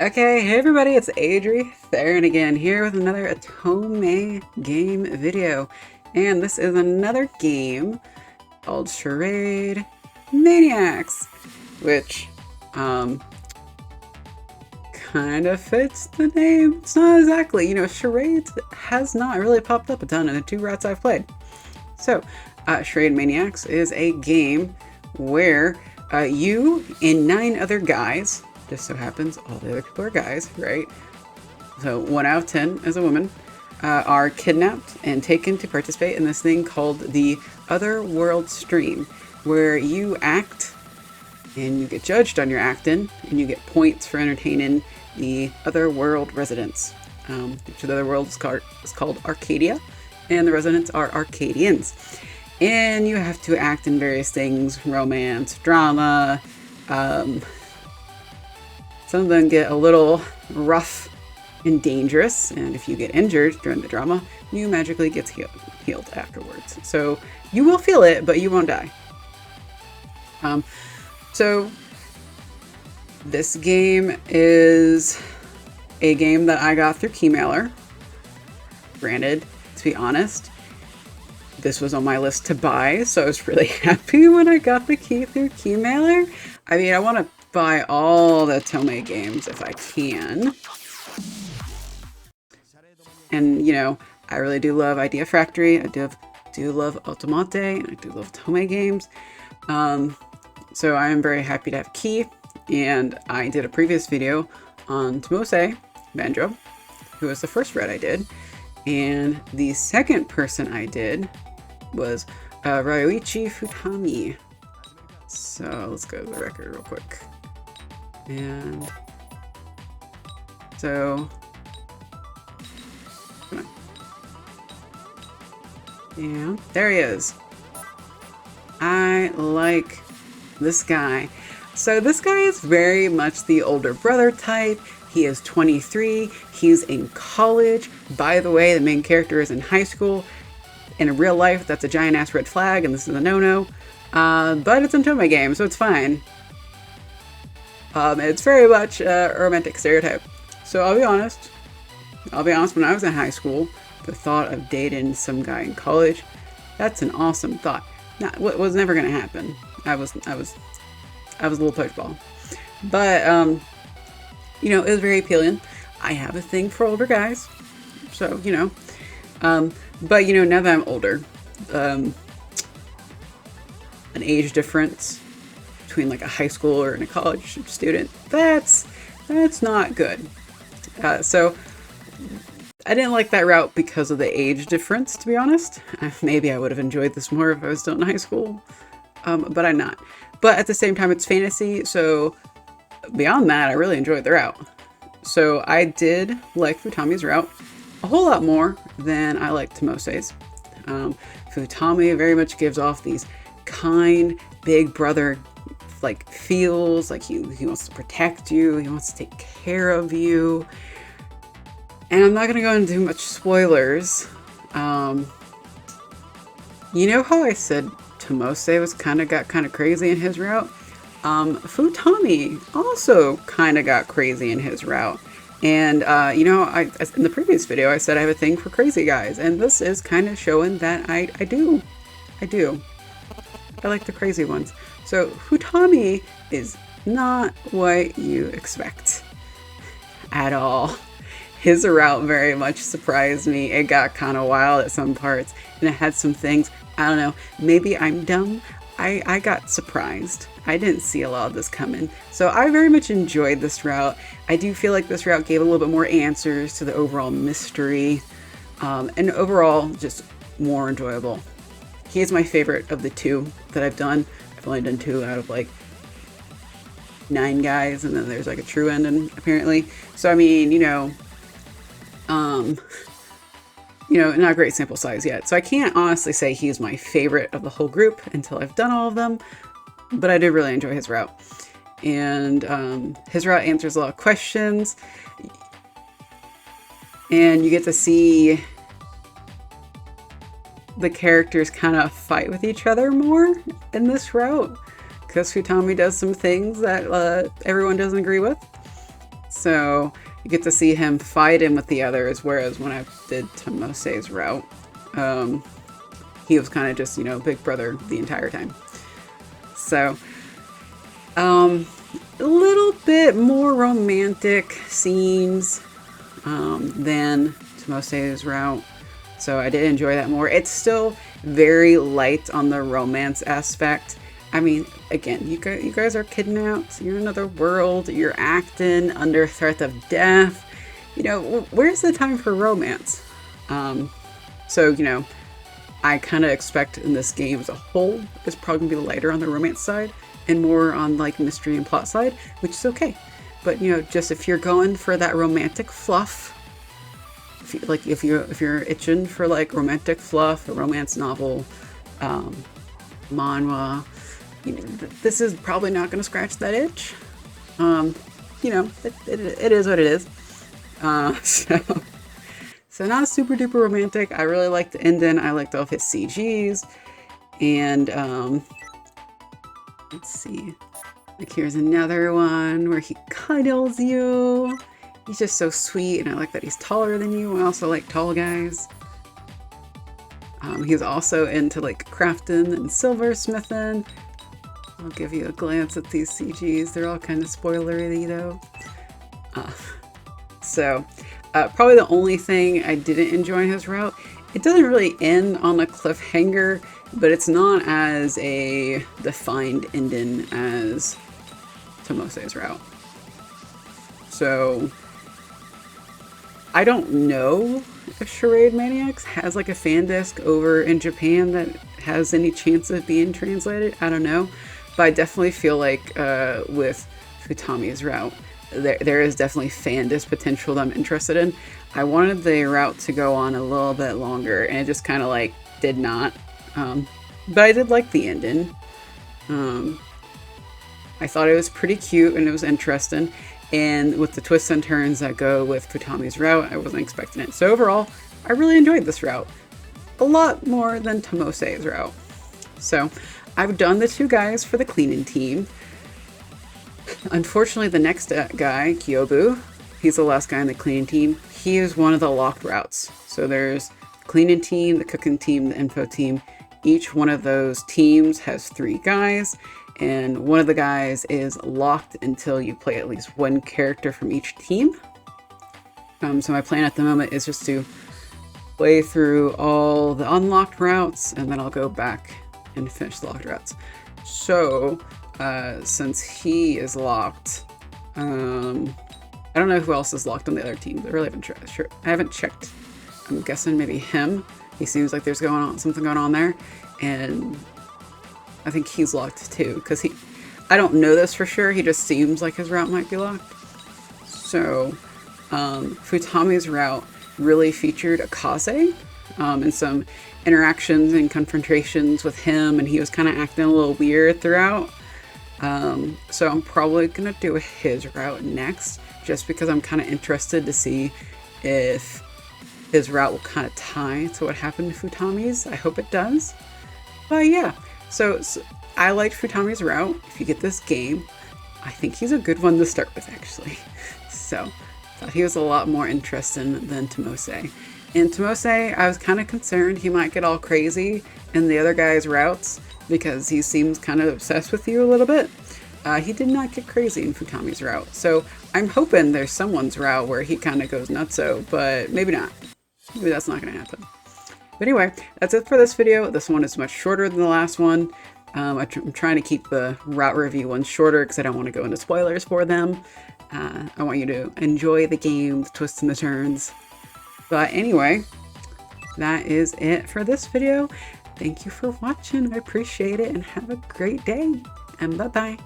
Okay, hey everybody, it's Adri Theron again here with another Otome game video. And this is another game called Charade Maniacs, which kind of fits the name. It's not exactly, charades has not really popped up a ton in the two routes I've played. So, Charade Maniacs is a game where you and 9 other guys, just so happens all the other people are guys, right? So 1 out of 10 is a woman, are kidnapped and taken to participate in this thing called the Other World Stream, where you act and you get judged on your acting and you get points for entertaining the other world residents. Each of the other world is called Arcadia, and the residents are Arcadians. And you have to act in various things: romance, drama. Some of them get a little rough and dangerous, and if you get injured during the drama, you magically get healed afterwards. So you will feel it, but you won't die. So this game is a game that I got through Keymailer. Granted, to be honest, this was on my list to buy, so I was really happy when I got the key through Keymailer. I mean, I want to buy all the otome games if I can. And, I really do love Idea Factory. I do love Otomate, and I do love otome games. So I am very happy to have key. And I did a previous video on Tomose Banjo, who was the first red I did. And the second person I did was Ryoichi Futami. So let's go to the record real quick. And so, come on. Yeah, there he is. I like this guy. So this guy is very much the older brother type. He is 23. He's in college. By the way, the main character is in high school. In real life, that's a giant ass red flag, and this is a no-no. But it's an otome game, so it's fine. It's very much a romantic stereotype. So I'll be honest, when I was in high school, the thought of dating some guy in college, that's an awesome thought. Not what was never gonna happen. I was a little punchball. But it was very appealing. I have a thing for older guys. So, but now that I'm older, an age difference between like a high schooler and a college student, that's not good. So I didn't like that route because of the age difference, to be honest. Maybe I would have enjoyed this more if I was still in high school, but I'm not. But at the same time, it's fantasy, so beyond that, I really enjoyed the route. So I did like Futami's route a whole lot more than I like Tomose's. Futami very much gives off these kind, big brother like feels, like he wants to protect you, he wants to take care of you. And I'm not gonna go into much spoilers. You know how I said Tomose got kind of crazy in his route? Futami also kind of got crazy in his route. And, in the previous video, I said I have a thing for crazy guys. And this is kind of showing that I do. I like the crazy ones. So Futami is not what you expect at all. His route very much surprised me. It got kind of wild at some parts, and it had some things, I don't know, maybe I'm dumb. I got surprised. I didn't see a lot of this coming. So I very much enjoyed this route. I do feel like this route gave a little bit more answers to the overall mystery, and overall just more enjoyable. He is my favorite of the 2 that I've done. I've only done 2 out of like 9 guys, and then there's like a true ending apparently. So I mean, not a great sample size yet. So I can't honestly say he's my favorite of the whole group until I've done all of them, but I did really enjoy his route. And his route answers a lot of questions, and you get to see the characters kind of fight with each other more in this route, because Futami does some things that everyone doesn't agree with. So you get to see him fight in with the others, whereas when I did Tomose's route, he was kind of just, you know, big brother the entire time. So, a little bit more romantic scenes than Tomose's route. So I did enjoy that more. It's still very light on the romance aspect. I mean, again, you guys are kidnapped. You're in another world. You're acting under threat of death. You know, where's the time for romance? So, you know, I kind of expect in this game as a whole, it's probably gonna be lighter on the romance side and more on like mystery and plot side, which is okay. But you know, just if you're going for that romantic fluff, if you're itching for like romantic fluff, a romance novel, manhwa, you know, this is probably not going to scratch that itch. You know, it is what it is. So not super duper romantic. I really liked the ending. I liked all of his CGs, and let's see. Like here's another one where he cuddles you. He's just so sweet, and I like that he's taller than you. I also like tall guys. He's also into like crafting and silversmithing. I'll give you a glance at these CGs. They're all kind of spoilery though. Probably the only thing I didn't enjoy in his route, it doesn't really end on a cliffhanger, but it's not as a defined ending as Tomose's route. So I don't know if Charade Maniacs has like a fan disc over in Japan that has any chance of being translated. I don't know, but I definitely feel like with Futami's route, there is definitely fan disc potential that I'm interested in. I wanted the route to go on a little bit longer, and it just kind of like did not. But I did like the ending. I thought it was pretty cute and it was interesting. And with the twists and turns that go with Futami's route, I wasn't expecting it. So overall, I really enjoyed this route. A lot more than Tomose's route. So I've done the two guys for the cleaning team. Unfortunately, the next guy, Kyobu, he's the last guy in the cleaning team. He is one of the locked routes. So there's the cleaning team, the cooking team, the info team. Each one of those teams has 3 guys. And one of the guys is locked until you play at least one character from each team. So my plan at the moment is just to play through all the unlocked routes, and then I'll go back and finish the locked routes. So since he is locked, I don't know who else is locked on the other team. I really haven't checked. I'm guessing maybe him. He seems like there's something going on there, and I think he's locked too, because I don't know this for sure, he just seems like his route might be locked. So, Futami's route really featured Akaze, and some interactions and confrontations with him, and he was kind of acting a little weird throughout. So I'm probably gonna do his route next, just because I'm kind of interested to see if his route will kind of tie to what happened to Futami's. I hope it does. But yeah. So I liked Futami's route. If you get this game, I think he's a good one to start with, actually. So I thought he was a lot more interesting than Tomose. And Tomose, I was kind of concerned he might get all crazy in the other guy's routes, because he seems kind of obsessed with you a little bit. He did not get crazy in Futami's route. So I'm hoping there's someone's route where he kind of goes nutso, but maybe not. Maybe that's not going to happen. But anyway, that's it for this video. This one is much shorter than the last one. I'm trying to keep the route review ones shorter because I don't want to go into spoilers for them. I want you to enjoy the game, the twists and the turns. But anyway, that is it for this video. Thank you for watching. I appreciate it, and have a great day. And bye-bye.